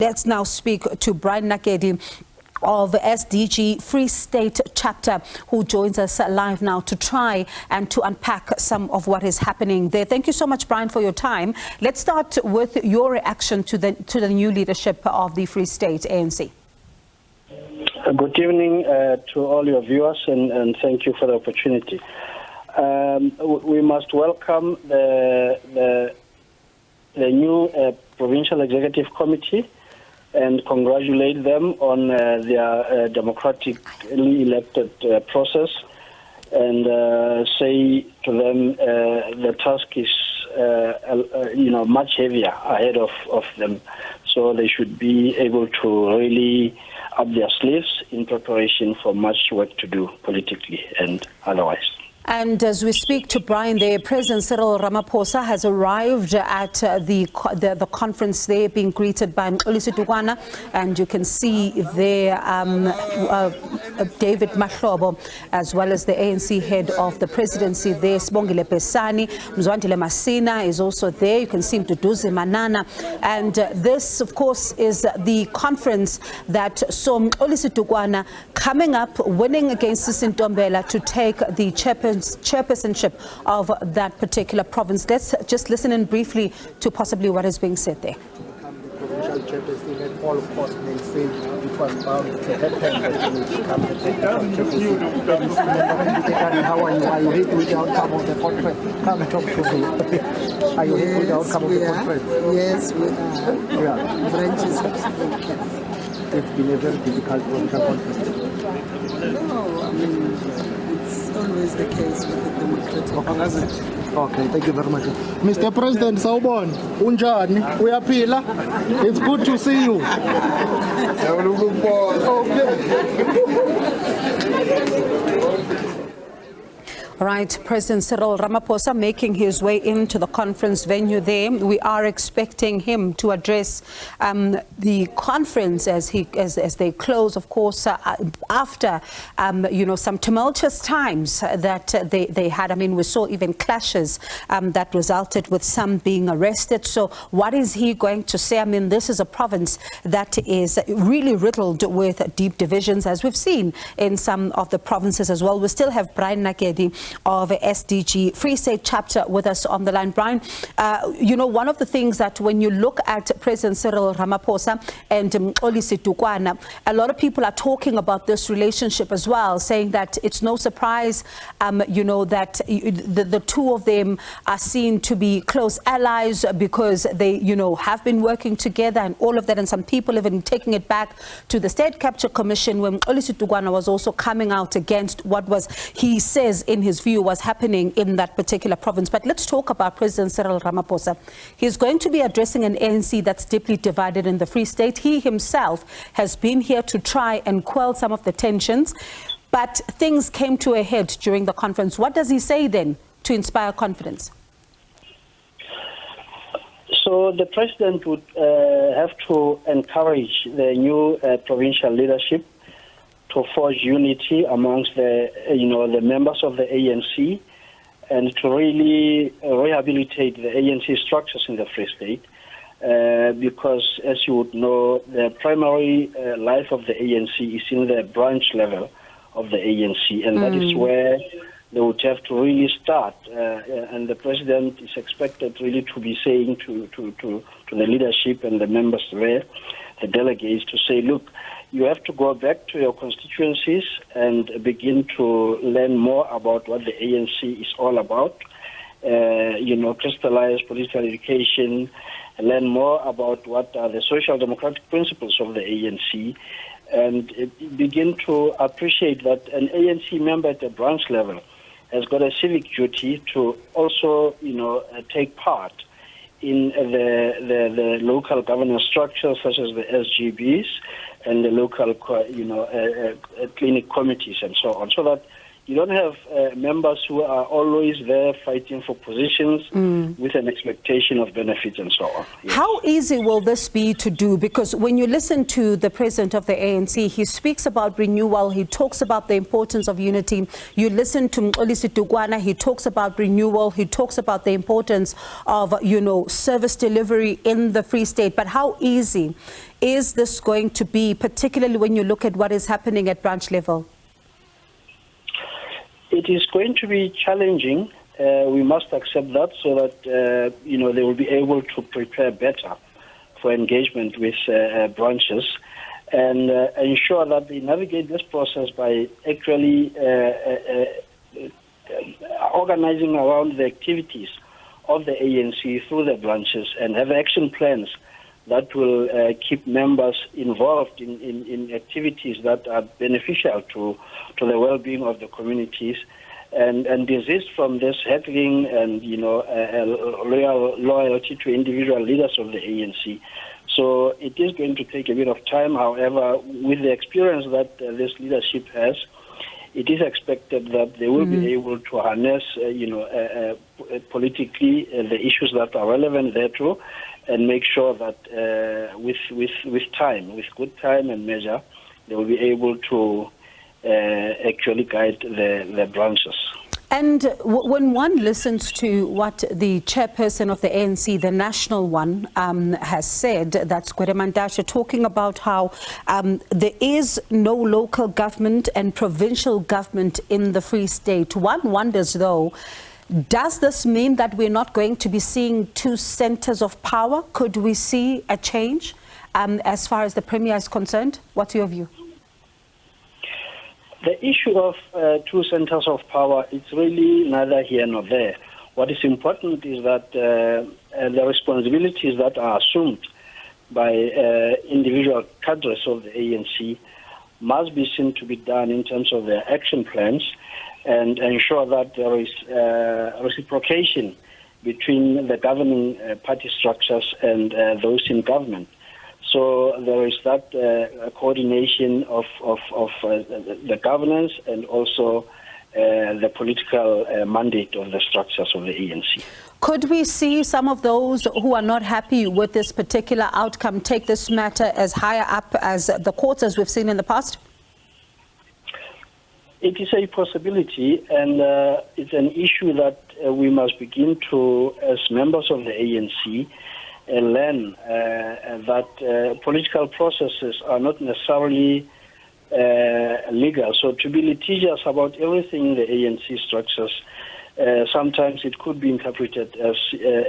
Let's now speak to Brian Nakedi of SDG Free State Chapter, who joins us live now to try and to unpack some of what is happening there. Thank you so much, Brian, for your time. Let's start with your reaction to the new leadership of the Free State ANC. Good evening to all your viewers, and thank you for the opportunity. We must welcome the new Provincial Executive Committee and congratulate them on their democratically elected process, and say to them the task is much heavier ahead of them, so they should be able to really up their sleeves in preparation for much work to do politically and otherwise. And as we speak to Brian there, President Cyril Ramaphosa has arrived at the conference there, being greeted by Mxolisi Dukwana, and you can see there David Mahlobo, as well as the ANC head of the presidency there, Sibongile Pesani. Mzwandile Masina is also there. You can see Mduduzi Manana. And this, of course, is the conference that saw Mxolisi Dukwana coming up, winning against Sisintombela to take the chairpersonship of that particular province. Let's just listen in briefly to possibly what is being said there. Provincial chairperson, and all postponements say it was bound to happen that you become the chairperson. How are you? Are you happy with the outcome of the conference? Come and talk to me. Are you happy with the outcome of the conference? Yes, we are. Yeah. Branches of it's been a very difficult provincial conference. No, I mean, it's always the case with the democratic process. Okay, thank you very much. Mr. President, Sawubona, unjani? Uyaphila? It's good to see you. All right, President Cyril Ramaphosa making his way into the conference venue there. We are expecting him to address the conference as they close, of course, after some tumultuous times that they had. I mean, we saw even clashes that resulted with some being arrested. So what is he going to say? I mean, this is a province that is really riddled with deep divisions, as we've seen in some of the provinces as well. We still have Brian Nakedi of SDG Free State Chapter with us on the line. Brian, one of the things that when you look at President Cyril Ramaphosa and Mxolisi Dukwana, a lot of people are talking about this relationship as well, saying that it's no surprise, that the two of them are seen to be close allies because they, have been working together and all of that. And some people even taking it back to the State Capture Commission when Mxolisi Dukwana was also coming out against what was, he says in his view, was happening in that particular province. But let's talk about President Cyril Ramaphosa. He's going to be addressing an ANC that's deeply divided in the Free State. He himself has been here to try and quell some of the tensions, but things came to a head during the conference. What does he say then to inspire confidence? So the president would have to encourage the new provincial leadership to forge unity amongst the members of the ANC, and to really rehabilitate the ANC structures in the Free State, because, as you would know, the primary life of the ANC is in the branch level of the ANC, and that is where they would have to really start. And the president is expected really to be saying to the leadership and the members there, the delegates, to say, look, you have to go back to your constituencies and begin to learn more about what the ANC is all about, crystallize political education, learn more about what are the social democratic principles of the ANC, and begin to appreciate that an ANC member at the branch level has got a civic duty to also, take part in the local governance structures such as the SGBs and the local, clinic committees and so on, so that you don't have members who are always there fighting for positions with an expectation of benefits and so on. Yes. How easy will this be to do? Because when you listen to the president of the ANC, he speaks about renewal, he talks about the importance of unity. You listen to Mxolisi Dukwana, he talks about renewal, he talks about the importance of, service delivery in the Free State. But how easy is this going to be, particularly when you look at what is happening at branch level? It is going to be challenging. We must accept that so that, they will be able to prepare better for engagement with branches and ensure that they navigate this process by actually organizing around the activities of the ANC through the branches and have action plans that will keep members involved in activities that are beneficial to the well-being of the communities and desist from this heckling and, loyalty to individual leaders of the ANC. So it is going to take a bit of time. However, with the experience that this leadership has, it is expected that they will be able to harness, politically the issues that are relevant thereto, and make sure that with good time and measure, they will be able to actually guide the branches. And when one listens to what the chairperson of the ANC, the national one, has said, that's Gwede Mantashe, talking about how there is no local government and provincial government in the Free State. One wonders, though, does this mean that we're not going to be seeing two centers of power? Could we see a change as far as the Premier is concerned? What's your view? The issue of two centers of power, it's really neither here nor there. What is important is that the responsibilities that are assumed by individual cadres of the ANC must be seen to be done in terms of their action plans and ensure that there is reciprocation between the governing party structures and those in government. So there is that coordination of the governance and also the political mandate of the structures of the ANC. Could we see some of those who are not happy with this particular outcome take this matter as higher up as the courts, as we've seen in the past? It is a possibility, and it's an issue that we must begin to, as members of the ANC, learn that political processes are not necessarily legal. So to be litigious about everything in the ANC structures, sometimes it could be interpreted as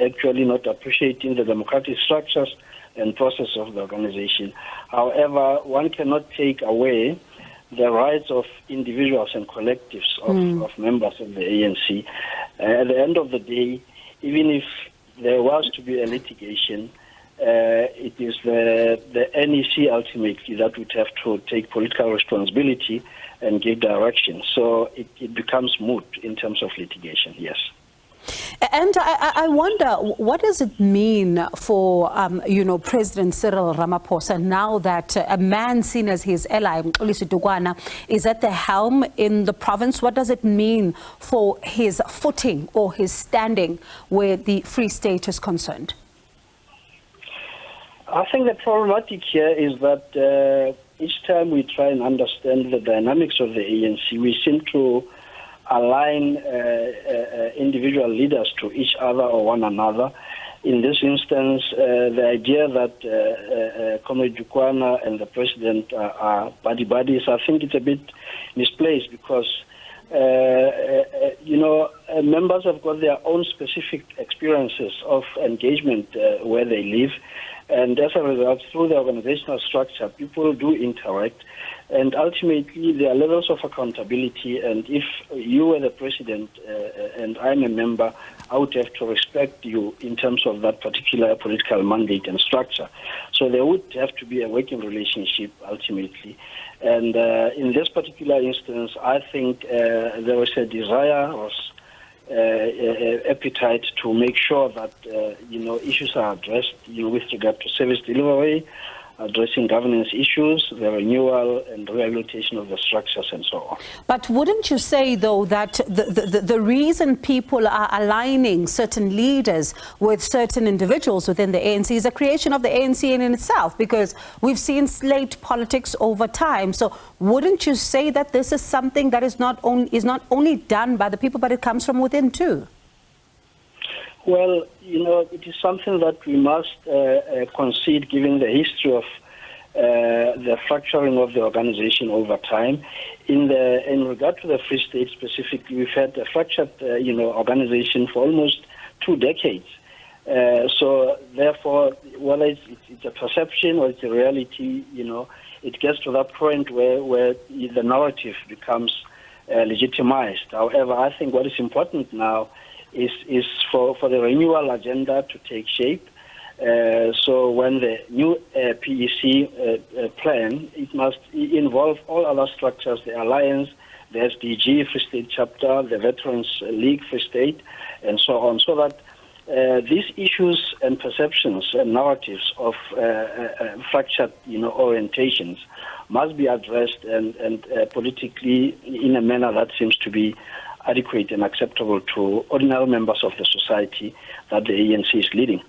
actually not appreciating the democratic structures and process of the organization. However, one cannot take away the rights of individuals and collectives of members of the ANC. At the end of the day, even if there was to be a litigation, it is the NEC ultimately that would have to take political responsibility and give direction. So it becomes moot in terms of litigation, yes. And I wonder, what does it mean for, President Cyril Ramaphosa now that a man seen as his ally, Mxolisi Dukwana, is at the helm in the province? What does it mean for his footing or his standing where the Free State is concerned? I think the problematic here is that each time we try and understand the dynamics of the ANC, we seem to align individual leaders to each other or one another. In this instance, the idea that Comrade Dukwana and the president are buddy-buddies, I think it's a bit misplaced because, members have got their own specific experiences of engagement where they live. And as a result, through the organizational structure, people do interact. And ultimately, there are levels of accountability. And if you were the president and I'm a member, I would have to respect you in terms of that particular political mandate and structure. So there would have to be a working relationship ultimately. And in this particular instance, I think there was a desire or appetite to make sure that issues are addressed with regard to service delivery, addressing governance issues, the renewal and rehabilitation of the structures and so on. But wouldn't you say, though, that the reason people are aligning certain leaders with certain individuals within the ANC is the creation of the ANC in itself? Because we've seen slate politics over time. So wouldn't you say that this is something that is not only done by the people, but it comes from within too? Well, it is something that we must concede given the history of the fracturing of the organization over time. In regard to the Free State specifically, we've had a fractured, organization for almost 2 decades. So therefore, whether it's a perception or it's a reality, it gets to that point where the narrative becomes legitimized. However, I think what is important now is for the renewal agenda to take shape. So when the new PEC plan, it must involve all other structures, the Alliance, the SDG Free State Chapter, the Veterans League Free State, and so on, so that these issues and perceptions and narratives of fractured orientations must be addressed and politically in a manner that seems to be adequate and acceptable to ordinary members of the society that the ANC is leading.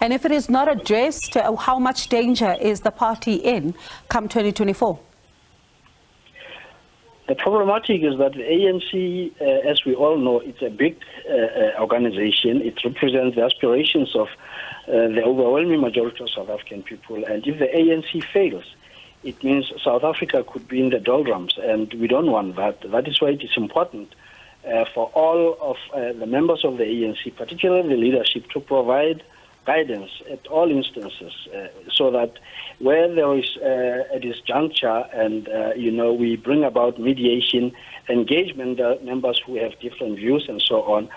And if it is not addressed, how much danger is the party in come 2024? The problematic is that the ANC, as we all know, it's a big organization. It represents the aspirations of the overwhelming majority of South African people. And if the ANC fails, it means South Africa could be in the doldrums, and we don't want that. That is why it is important for all of the members of the ANC, particularly the leadership, to provide guidance at all instances, so that where there is a disjuncture and we bring about mediation, engagement, members who have different views and so on,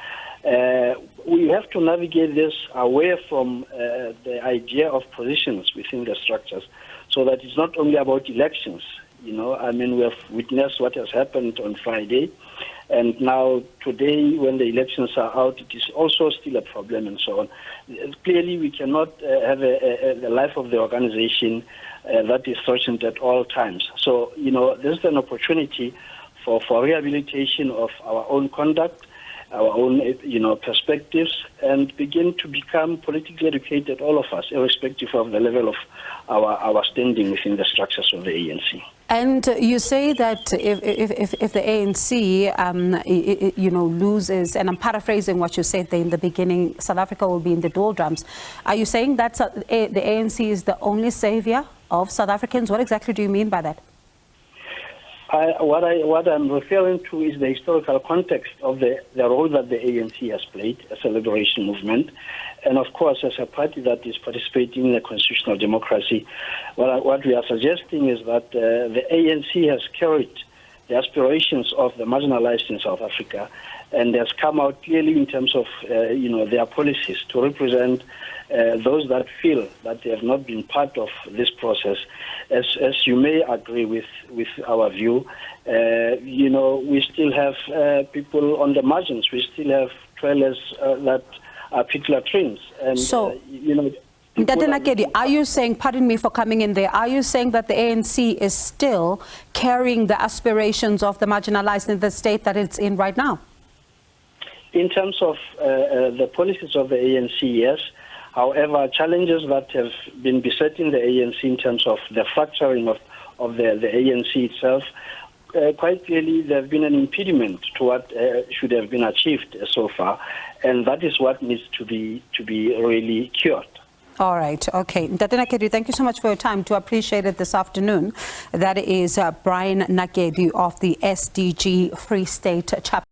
we have to navigate this away from the idea of positions within the structures, so that it's not only about elections. We have witnessed what has happened on Friday. And now today, when the elections are out, it is also still a problem and so on. Clearly, we cannot have the life of the organization that is threatened at all times. So, this is an opportunity for rehabilitation of our own conduct, our own, perspectives, and begin to become politically educated, all of us, irrespective of the level of our standing within the structures of the ANC. And you say that if the ANC, loses, and I'm paraphrasing what you said there in the beginning, South Africa will be in the doldrums. Are you saying that the ANC is the only savior of South Africans? What exactly do you mean by that? What I'm referring to is the historical context of the role that the ANC has played as a liberation movement, and of course as a party that is participating in a constitutional democracy. What we are suggesting is that the ANC has carried the aspirations of the marginalized in South Africa, and has come out clearly in terms of their policies to represent those that feel that they have not been part of this process. As you may agree with our view, we still have people on the margins. We still have trailers that are pit latrines. And, so, Brian Nakedi, are you saying, pardon me for coming in there, are you saying that the ANC is still carrying the aspirations of the marginalized in the state that it's in right now? In terms of the policies of the ANC, yes. However, challenges that have been besetting the ANC in terms of the fracturing of the ANC itself, quite clearly there have been an impediment to what should have been achieved so far, and that is what needs to be really cured. All right. Okay. Brian Nakedi, thank you so much for your time. To appreciate it this afternoon. That is Brian Nakedi of the SDG Free State Chapter.